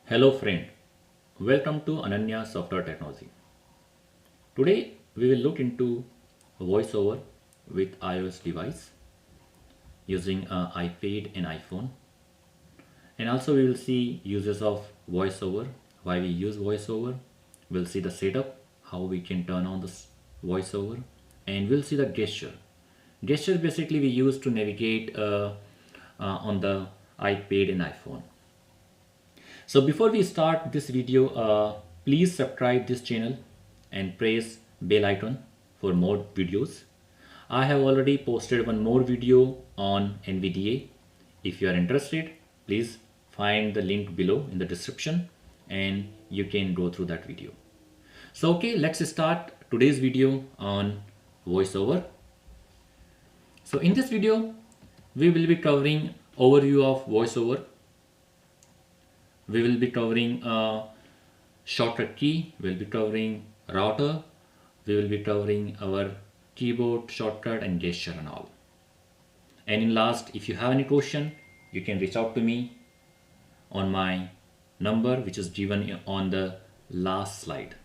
Hello friend, welcome to Ananya Software Technology. Today we will look into VoiceOver with iOS device using iPad and iPhone, and also we will see uses of VoiceOver, why we use VoiceOver. We'll see the setup, how we can turn on this VoiceOver, and we'll see the gesture. Gesture basically we use to navigate on the iPad and iPhone. So before we start this video, please subscribe this channel and press bell icon for more videos. I have already posted one more video on NVDA. If you are interested, please find the link below in the description and you can go through that video. So okay, let's start today's video on VoiceOver. So in this video, we will be covering overview of VoiceOver. We will be covering shortcut key, we'll be covering router, we will be covering our keyboard shortcut and gesture and all. And in last, if you have any question, you can reach out to me on my number which is given on the last slide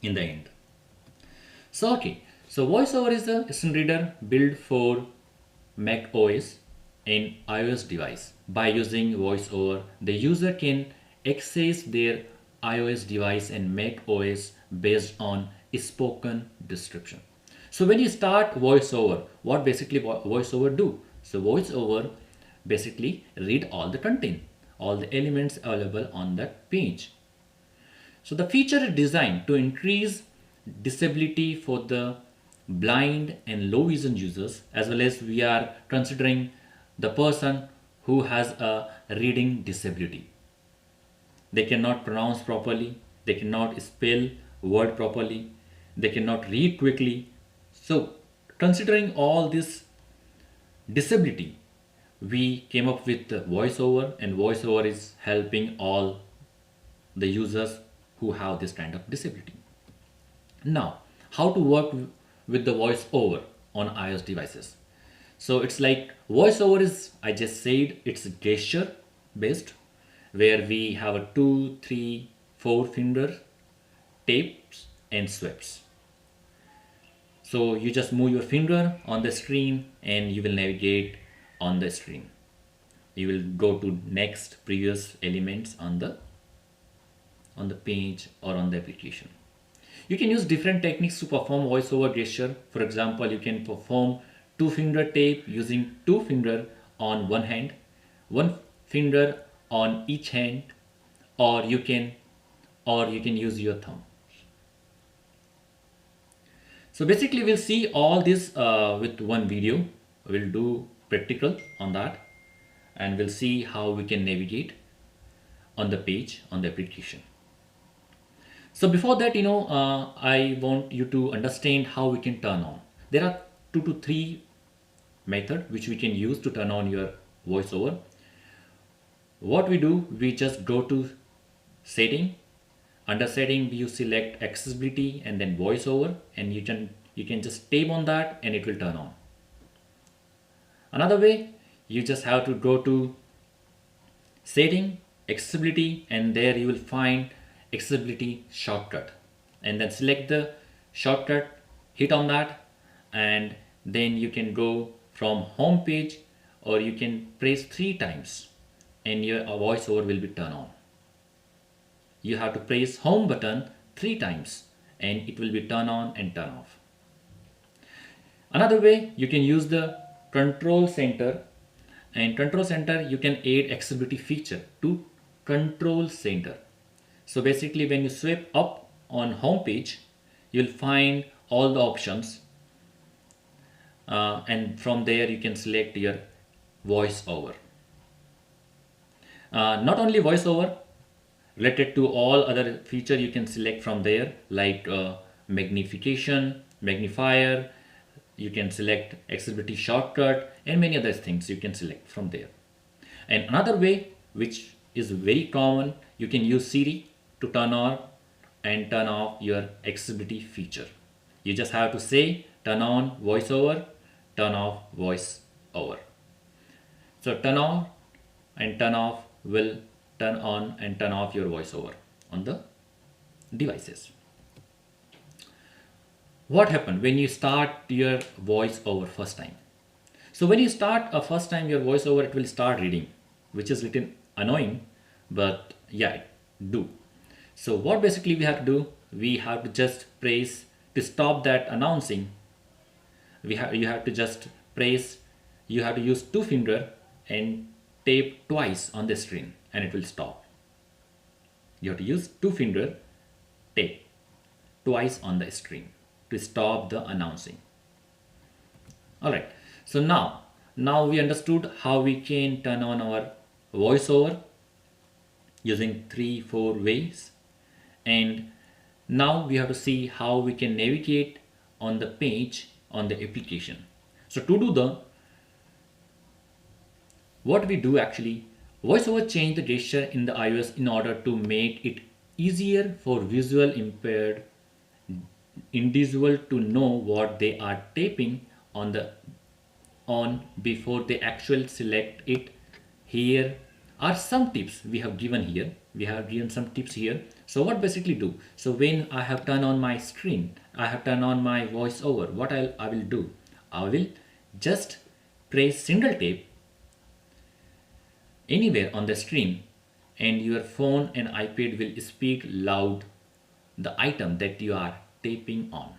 in the end. So okay, so VoiceOver is a screen reader built for macOS in iOS device. By using VoiceOver, the user can access their iOS device and macOS based on spoken description. So when you start VoiceOver, what basically VoiceOver do? So VoiceOver basically read all the content, all the elements available on that page. So the feature is designed to increase disability for the blind and low vision users, as well as we are considering the person who has a reading disability. They cannot pronounce properly, they cannot spell word properly, they cannot read quickly. So considering all this disability, we came up with the VoiceOver, and VoiceOver is helping all the users who have this kind of disability. Now, how to work with the VoiceOver on iOS devices? So it's like VoiceOver is, I just said, it's gesture based, where we have a 2, 3, 4 finger taps and swipes. So you just move your finger on the screen and you will navigate on the screen. You will go to next previous elements on the page or on the application. You can use different techniques to perform VoiceOver gesture. For example, you can perform 2 finger tape using 2 finger on one hand, 1 finger on each hand, or you can use your thumb. So basically we'll see all this with one video. We'll do practical on that and we'll see how we can navigate on the page, on the application. So before that, I want you to understand how we can turn on. There are 2 to 3 method which we can use to turn on your VoiceOver. What we do, we just go to setting. Under setting, you select accessibility and then VoiceOver, and you can just tap on that and it will turn on. Another way, you just have to go to setting, accessibility, and there you will find accessibility shortcut, and then select the shortcut, hit on that, and then you can go from home page, or you can press 3 times and your VoiceOver will be turned on. You have to press home button 3 times and it will be turn on and turn off. Another way, you can use the control center, and control center you can add accessibility feature to control center. So basically when you swipe up on home page, you'll find all the options and from there you can select your VoiceOver. Not only VoiceOver, related to all other feature you can select from there, like magnification, magnifier, you can select accessibility shortcut, and many other things you can select from there. And another way, which is very common, you can use Siri to turn on and turn off your accessibility feature. You just have to say turn on VoiceOver, turn off VoiceOver. So turn on and turn off will turn on and turn off your voiceover on the devices. What happened when you start your voiceover first time? So when you start a first time your voiceover, it will start reading, which is little annoying, but yeah, it do. So what basically we have to do, we have to just press to stop that announcing. You have to just press, you have to use two finger and tape twice on the screen and it will stop. You have to use two finger, tape twice on the screen to stop the announcing. All right, so now we understood how we can turn on our voiceover using 3-4 ways, and now we have to see how we can navigate on the page on the application. So to do the what we do actually, voiceover change the gesture in the iOS in order to make it easier for visual impaired individual to know what they are taping on before they actually select it. Here are some tips we have given here. We have given some tips here. So what basically do? So when I have turned on my screen, I have turned on my voiceover, what I will do? I will just press single tape anywhere on the screen and your phone and iPad will speak loud the item that you are taping on.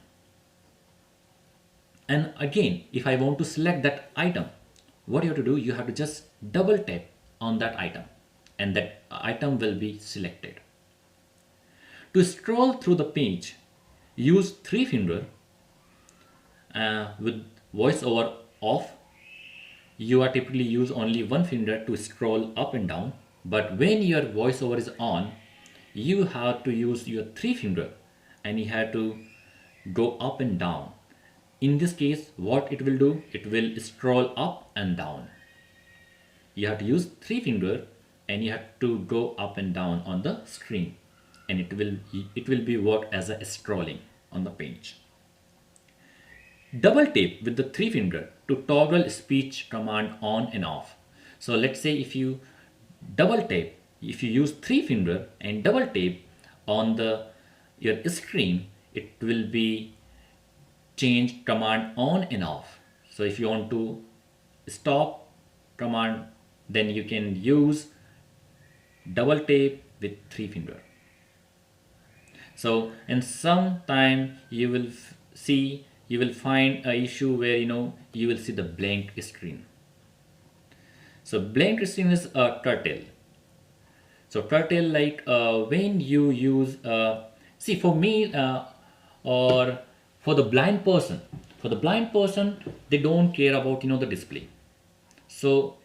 And again, if I want to select that item, what you have to do, you have to just double tap on that item and that item will be selected. To scroll through the page, use three finger with voiceover off. You are typically use only one finger to scroll up and down, but when your voiceover is on, you have to use your three finger and you have to go up and down. In this case, what it will do, it will scroll up and down. You have to use three finger and you have to go up and down on the screen, and it will be work as a scrolling on the page. Double tap with the three finger to toggle speech command on and off. So let's say if you double tap, if you use three finger and double tap on your screen, it will be change command on and off. So if you want to stop command, then you can use double tap with three finger. So and sometime you will you will find a issue where you will see the blank screen. So blank screen is a turtle. So turtle, like when you use see for me or for the blind person, they don't care about the display. So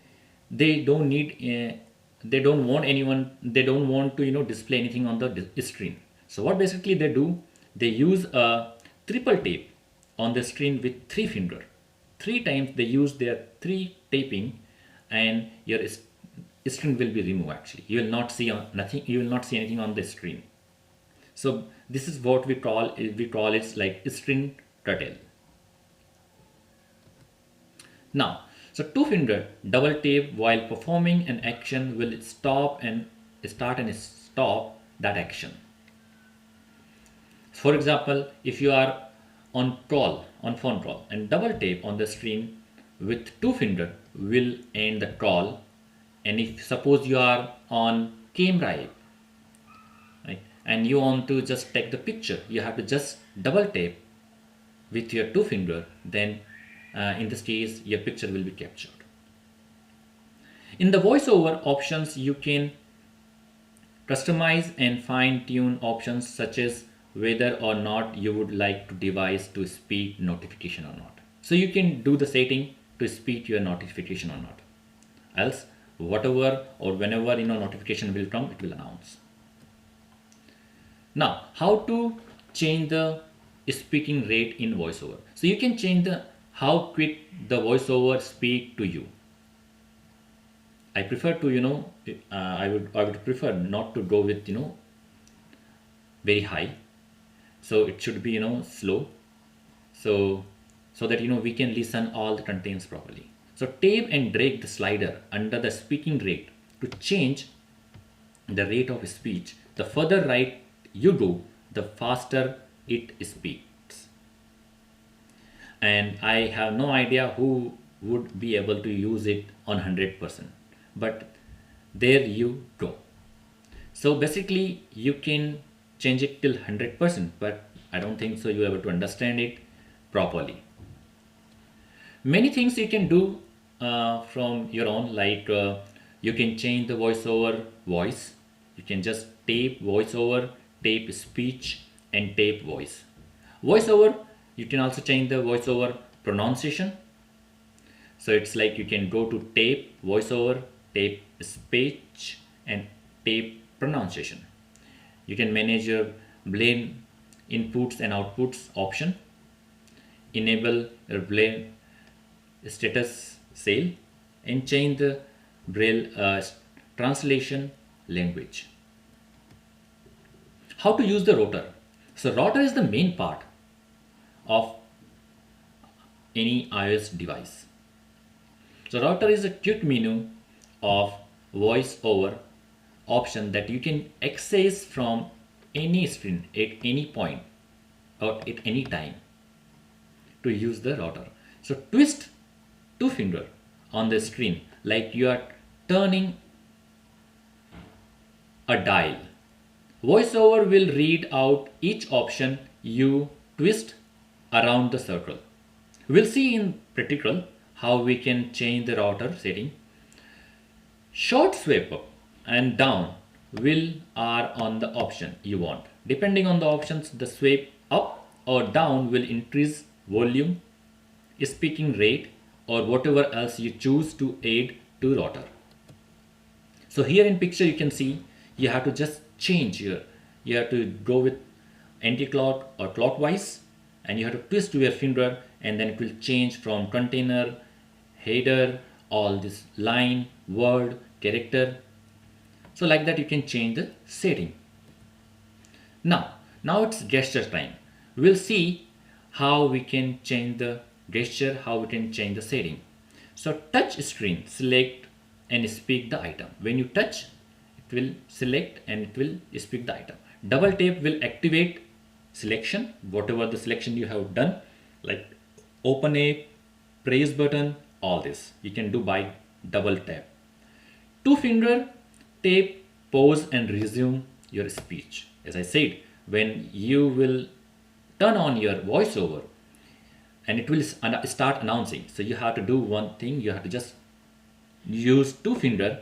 they don't need they don't want to display anything on the screen. So what basically they do, they use a triple tape on the screen with three finger. Three times they use their three taping and your screen will be removed. Actually, you will not see nothing, you will not see anything on the screen. So this is what we call it like screen turtle. Now, so two finger double tap while performing an action will start and stop that action. For example, if you are on phone call and double tap on the screen with two finger will end the call. And if suppose you are on camera app, right, and you want to just take the picture, you have to just double tap with your two finger, then in this case your picture will be captured. In the voiceover options, you can customize and fine-tune options such as whether or not you would like to device to speak notification or not. So you can do the setting to speak your notification or not. Else whatever or whenever notification will come, it will announce. Now, how to change the speaking rate in voiceover? So you can change how quick the voiceover speak to you. I prefer to I would prefer not to go with very high. So it should be slow, so that we can listen all the contents properly. So tap and drag the slider under the speaking rate to change the rate of speech, the further right you go, the faster it speaks. And I have no idea who would be able to use it on 100%, but there you go. So basically you can change it till 100%, but I don't think so you're able to understand it properly. Many things you can do from your own, like you can change the voiceover voice. You can just tape voiceover, tape speech, and tape voice. Voiceover, you can also change the voiceover pronunciation. So it's like you can go to tape voiceover, tape speech, and tape pronunciation. You can manage your brain inputs and outputs option, enable your brain status sale, and change the braille translation language. How to use the rotor? So rotor is the main part of any iOS device. So router is a quick menu of voice over option that you can access from any screen at any point or at any time to use the router. So twist two finger on the screen like you are turning a dial. VoiceOver will read out each option you twist around the circle. We'll see in practical how we can change the router setting. Short swipe up and down will are on the option you want. Depending on the options, the swipe up or down will increase volume, speaking rate, or whatever else you choose to add to router. So here in picture you can see you have to just change here. You have to go with anti-clock or clockwise, and you have to twist your finger, and then it will change from container, header, all this line, word, character. So like that you can change the setting. Now it's gesture time. We'll see how we can change the gesture, how we can change the setting. So touch screen, select and speak the item. When you touch, it will select and it will speak the item. Double tap will activate selection, whatever the selection you have done, like open a praise button, all this you can do by double tap. Two finger tap, pause and resume your speech. As I said, when you will turn on your voiceover and it will start announcing, so you have to do one thing. You have to just use two finger,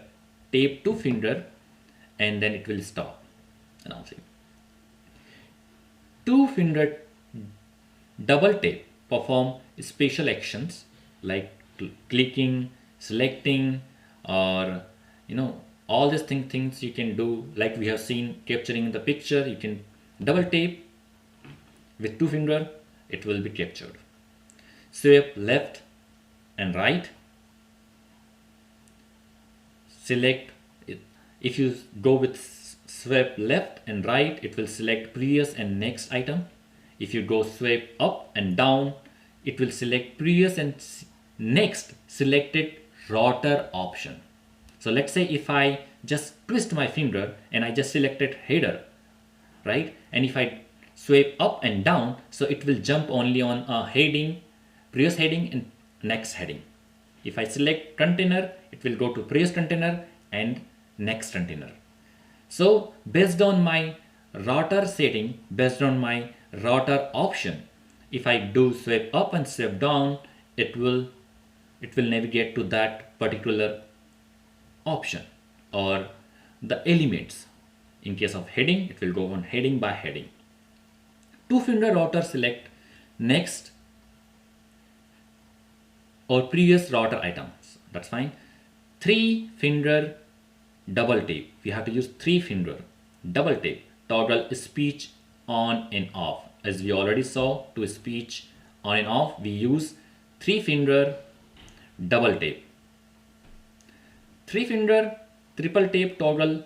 tap two finger, and then it will stop announcing. Two finger double tap perform special actions like clicking, selecting, or all these things you can do, like we have seen capturing the picture. You can double tap with two finger, it will be captured. Swipe left and right, select it. If you go with swipe left and right, it will select previous and next item. If you go swipe up and down, it will select previous and next selected rotor option. So let's say if I just twist my finger and I just selected header, right? And if I swipe up and down, so it will jump only on a heading, previous heading and next heading. If I select container, it will go to previous container and next container. So based on my router setting, based on my router option, if I do swipe up and swipe down, it will navigate to that particular option or the elements. In case of heading, it will go on heading by heading. Two finger router select next or previous router items. That's fine. Three finger double tap. We have to use three finger double tap. Toggle speech on and off. As we already saw, to speech on and off, we use three finger double tap. Three finger triple tap toggle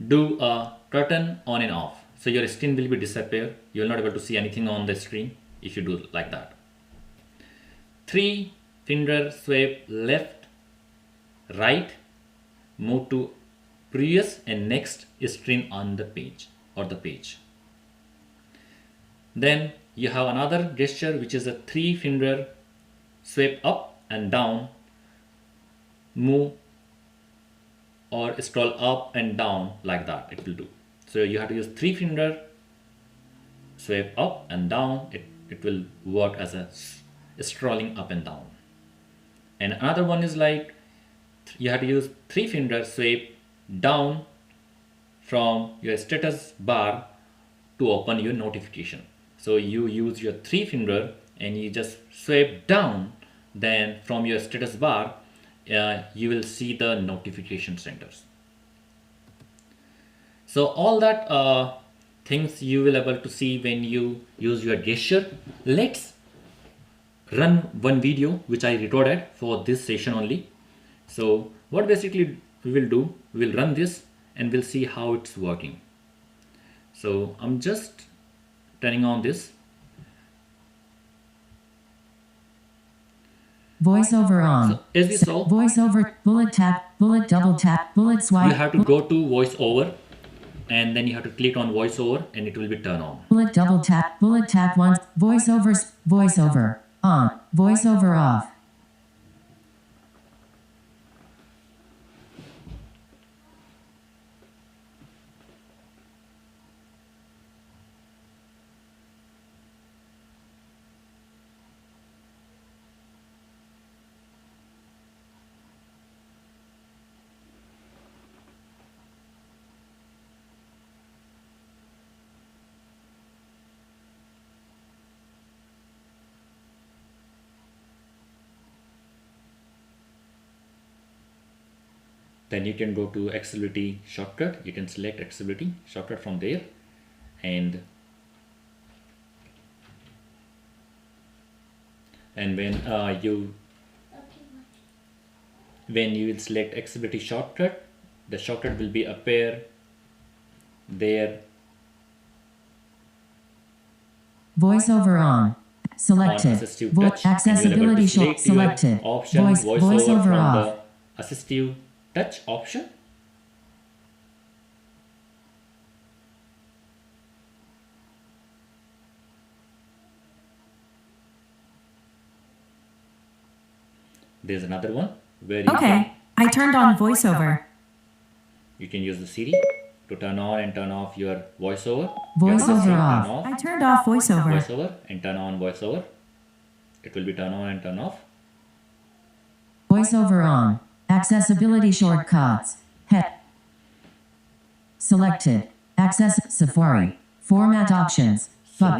do a curtain on and off. So your screen will be disappear. You will not able to see anything on the screen if you do like that. Three finger swipe left, right, move to previous and next string on the page or the page. Then you have another gesture which is a 3-finger swipe up and down, move or scroll up and down, like that it will do. So you have to use 3-finger swipe up and down. It will work as a scrolling up and down. And another one is like you have to use 3-finger swipe down from your status bar to open your notification. So you use your 3-finger and you just swipe down, then from your status bar you will see the notification centers. So all that things you will able to see when you use your gesture. Let's run one video which I recorded for this session only. So what basically we will do, we will run this and we'll see how it's working. So I'm just turning on this. VoiceOver on. So as we saw, VoiceOver, bullet tap, bullet double tap, bullet swipe. you have to go to VoiceOver and then you have to click on VoiceOver and it will be turned on. Bullet double tap, bullet tap once. VoiceOver on, VoiceOver off. Then you can go to accessibility shortcut. You can select accessibility shortcut from there, and when you will select accessibility shortcut, the shortcut will be appear there. VoiceOver on. Selected. Assistive touch, Accessibility short selected. Option VoiceOver from off. the assistive touch option. There's another one where I turned on VoiceOver. you can use the Siri to turn on and turn off your VoiceOver. VoiceOver off. I turned off VoiceOver. VoiceOver and turn on VoiceOver. It will be turn on and turn off. VoiceOver on. Accessibility shortcuts. Selected. Access Safari. Format options. So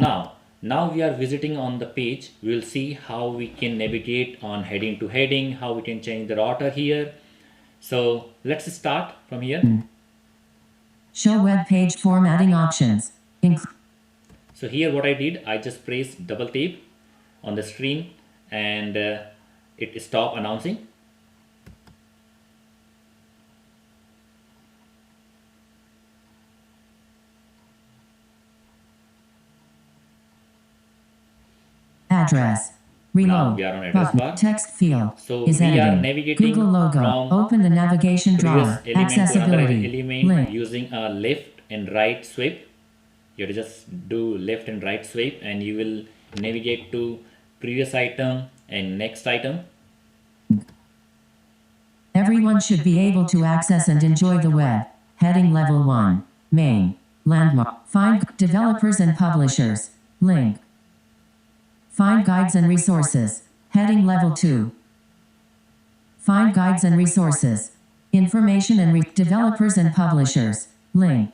now we are visiting on the page. We will see how we can navigate on heading to heading, how we can change the rotor here. So let's start from here. Show web page formatting options. So here what I did, I just pressed double tap on the screen and it stopped announcing. Address. Reload. We are on address bar. Text field. So is we are editing. navigating Google logo. from Open the navigation drawer. element Accessibility. to another element Link. using a left and right swipe. You have to just do left and right swipe and you will navigate to previous item and next item. Everyone should be able to access and enjoy the web. Heading level 1. Main. Landmark. Find developers and publishers. Link. Find guides and resources. Heading level 2. Find guides and resources. Information and developers and publishers. Link.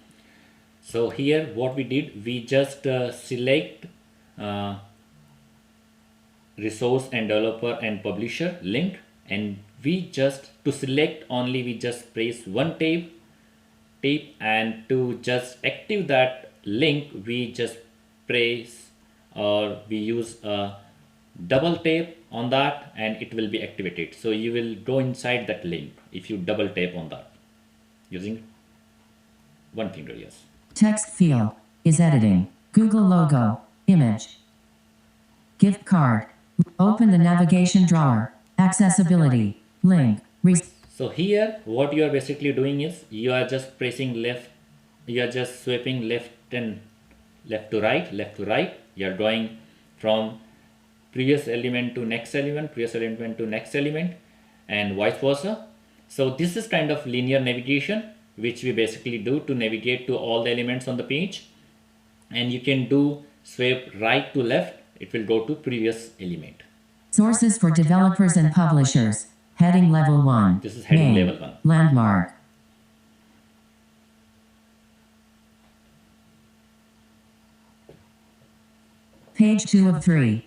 So here what we did, we just select resource and developer and publisher link, and we just to select only we just press one tab, and to just active that link we just press or we use a double tap on that and it will be activated. So you will go inside that link if you double tap on that using one finger. Yes. Text field is editing. Google logo. Image. Gift card. Open the navigation drawer. Accessibility. Link. So here what you are basically doing is you are just pressing left, you are just sweeping left and left to right. You are going from previous element to next element, previous element to next element, and vice versa. So this is kind of linear navigation which we basically do to navigate to all the elements on the page. And you can do swipe right to left, it will go to previous element. Sources for developers and publishers. Heading level 1. This is heading Main. level 1. Landmark. Page 2 of 3.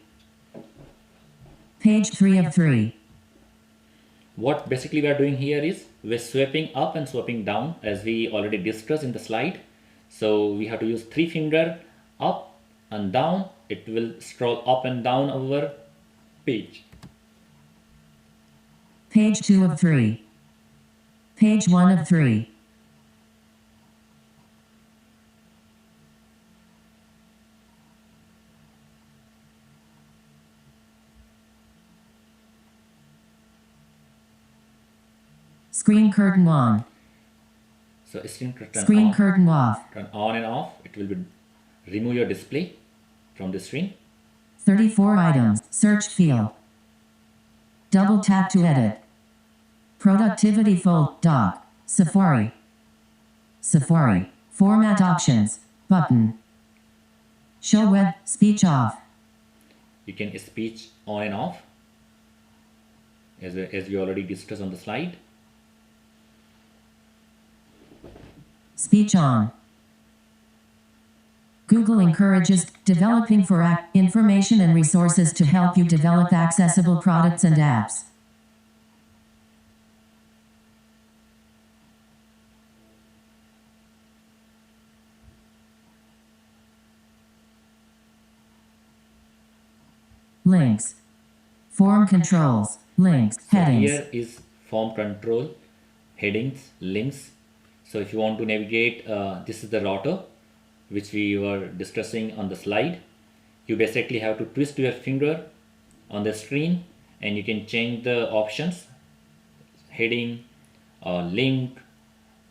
Page 3 of 3. What basically we are doing here is we're sweeping up and sweeping down as we already discussed in the slide. So we have to use 3 finger up and down. It will scroll up and down our page. Page 2 of 3. Page 1 of 3. Screen curtain on. So Screen curtain off. Turn on and off. It will be remove your display from the screen. 34 items. Search field. Double tap to edit. Productivity fold. Dock. Safari. Safari. Format options. Button. Show web. Speech off. You can speech on and off as we already discussed on the slide. Speech on. Google encourages developing for information and resources to help you develop accessible products and apps. Links. Form controls. Links. Headings. Here is form control, headings, links. So if you want to navigate, this is the rotor which we were discussing on the slide. You basically have to twist your finger on the screen and you can change the options, heading or link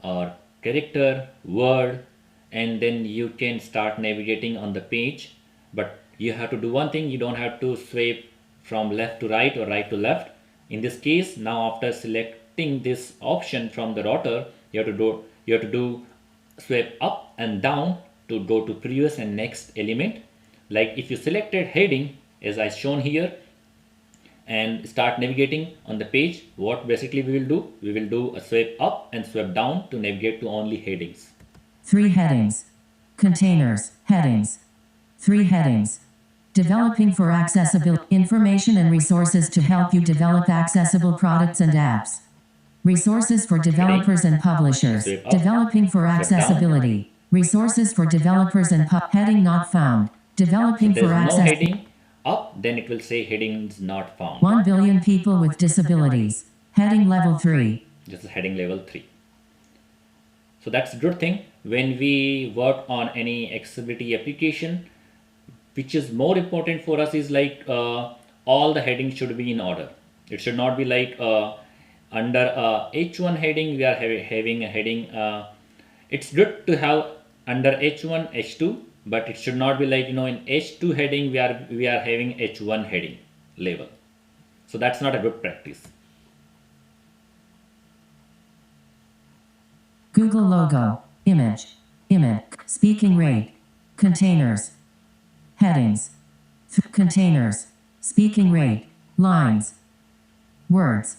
or character, word, and then you can start navigating on the page. But you have to do one thing, you don't have to swipe from left to right or right to left. In this case, now after selecting this option from the rotor, you have to do swipe up and down to go to previous and next element. Like if you selected heading as I shown here and start navigating on the page, what basically we will do a swipe up and swipe down to navigate to only headings. 3 headings. Containers. Headings. 3 headings. Developing for accessibility, information and resources to help you develop accessible products and apps. Resources for developers and publishers. Developing for accessibility. Resources for developers and heading not found. Developing for access. No heading up, then it will say headings not found. 1 billion people with disabilities. Heading level 3. This is heading level 3. So that's a good thing when we work on any accessibility application. Which is more important for us is like all the headings should be in order. It should not be like under H1 heading we are having a heading. It's good to have under H1 H2, but it should not be like in H2 heading we are having H1 heading label. So that's not a good practice. Google logo, image, speaking rate, containers. Headings. Containers. Speaking rate. Lines. Words.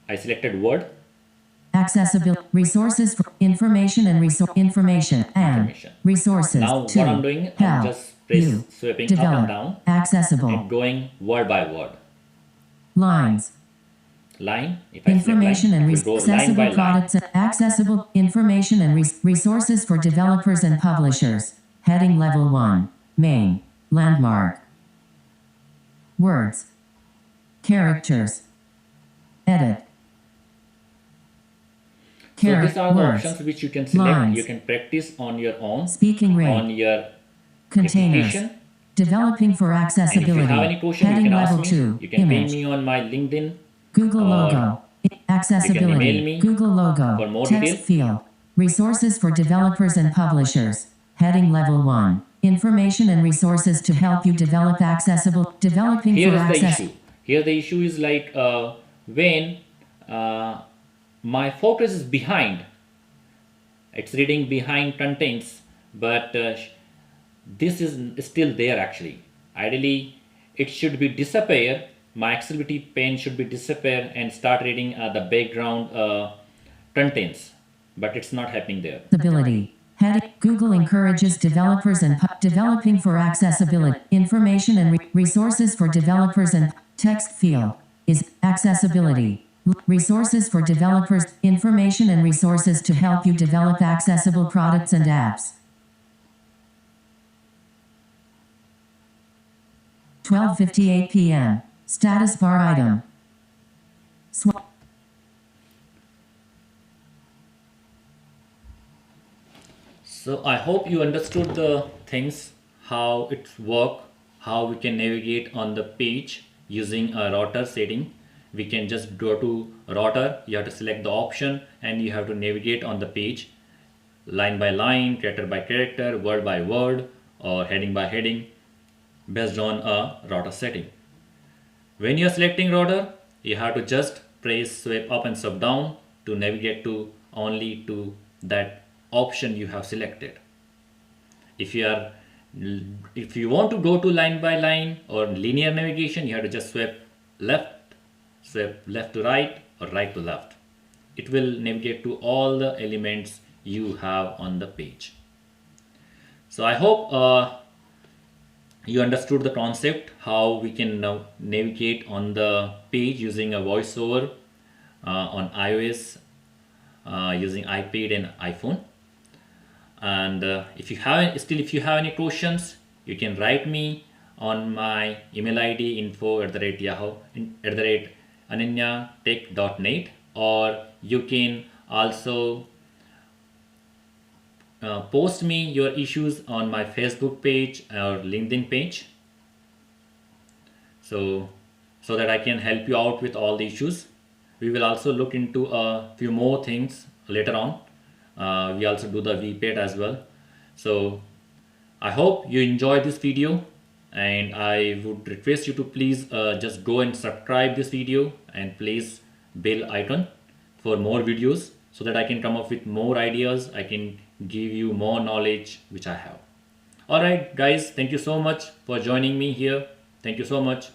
I selected word. Accessibility. Resources for information and information and resources. Now what I'm doing, I'm just sweeping up and down. Accessible. And going word by word. Lines. Line. If I information line, and accessible products. Accessible information and resources for developers and publishers. Heading level 1. Main. Landmark. Words. Characters. Edit. So these are the options which you can select. Lines. You can practice on your own. Speaking rate. On your containers. Developing for accessibility. And if you have any question, Heading you can ask level me. 2. You can ping me on my LinkedIn. Google logo. Accessibility. me Google logo. for more Text detail. field. Resources for developers and publishers. Heading level 1. Information and resources to help you develop accessible. Developing Here for is the access. issue. Here the issue is like when my focus is behind, it's reading behind contents, but this is still there actually. Ideally, it should be disappear. My accessibility pane should be disappear and start reading the background contents, but it's not happening there. Accessibility. Google encourages developers and developing for accessibility. Information and resources for developers and text field is accessibility. Resources for developers. Information and resources to help you develop accessible products and apps. 12:58 p.m. Status bar item. So I hope you understood the things, how it work, how we can navigate on the page using a Rotor setting. We can just go to Rotor, you have to select the option and you have to navigate on the page line by line, character by character, word by word, or heading by heading based on a Rotor setting. When you are selecting Rotor, you have to just press swipe up and swipe down to navigate to only to that option you have selected. If you want to go to line by line or linear navigation, you have to just swipe left to right or right to left. It will navigate to all the elements you have on the page. So I hope you understood the concept, how we can now navigate on the page using a VoiceOver on iOS, using iPad and iPhone. And if you have any questions, you can write me on my email ID info@ananyatech.net, or you can also post me your issues on my Facebook page or LinkedIn page, so that I can help you out with all the issues. We will also look into a few more things later on. We also do the VPAD as well. So I hope you enjoyed this video, and I would request you to please just go and subscribe this video and please bell icon for more videos, so that I can come up with more ideas. I can give you more knowledge which I have. Alright guys, thank you so much for joining me here. Thank you so much.